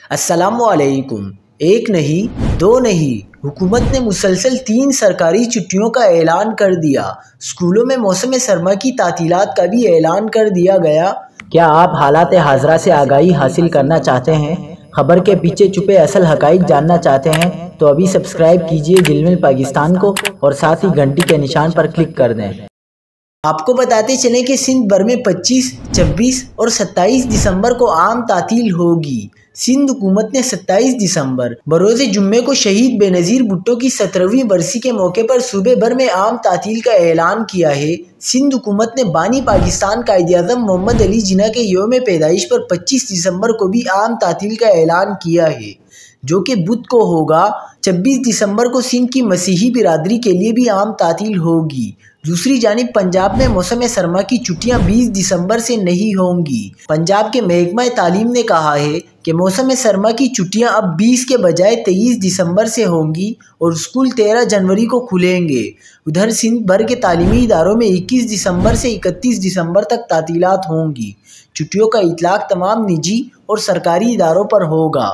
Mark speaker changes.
Speaker 1: السلام علیکم۔ ایک نہیں دو نہیں، حکومت نے مسلسل 3 سرکاری چھٹیوں کا اعلان کر دیا۔ اسکولوں میں موسم سرما کی تعطیلات کا بھی اعلان کر دیا گیا۔
Speaker 2: کیا آپ حالات حاضرہ سے آگاہی حاصل کرنا چاہتے ہیں؟ خبر کے پیچھے چھپے اصل حقائق جاننا چاہتے ہیں تو ابھی سبسکرائب کیجئے دل مل پاکستان کو اور ساتھ ہی گھنٹی کے نشان پر کلک کر دیں۔
Speaker 1: آپ کو بتاتے چلیں کہ سندھ بھر میں 25، 26 اور 27 دسمبر کو عام تعطیل ہوگی۔ سندھ حکومت نے 27 دسمبر بروز جمعے کو شہید بے نظیر بھٹو کی 17ویں برسی کے موقع پر صوبے بھر میں عام تعطیل کا اعلان کیا ہے۔ سندھ حکومت نے بانی پاکستان قائد اعظم محمد علی جناح کے یوم پیدائش پر 25 دسمبر کو بھی عام تعطیل کا اعلان کیا ہے، جو کہ بدھ کو ہوگا۔ 26 دسمبر کو سندھ کی مسیحی برادری کے لیے بھی عام تعطیل ہوگی۔ دوسری جانب پنجاب میں موسم سرما کی چھٹیاں 20 دسمبر سے نہیں ہوں گی۔ پنجاب کے محکمہ تعلیم نے کہا ہے کہ موسم سرما کی چھٹیاں اب 20 کے بجائے 23 دسمبر سے ہوں گی اور اسکول 13 جنوری کو کھلیں گے۔ ادھر سندھ بھر کے تعلیمی اداروں میں 21 دسمبر سے 31 دسمبر تک تعطیلات ہوں گی۔ چھٹیوں کا اطلاق تمام نجی اور سرکاری اداروں پر ہوگا۔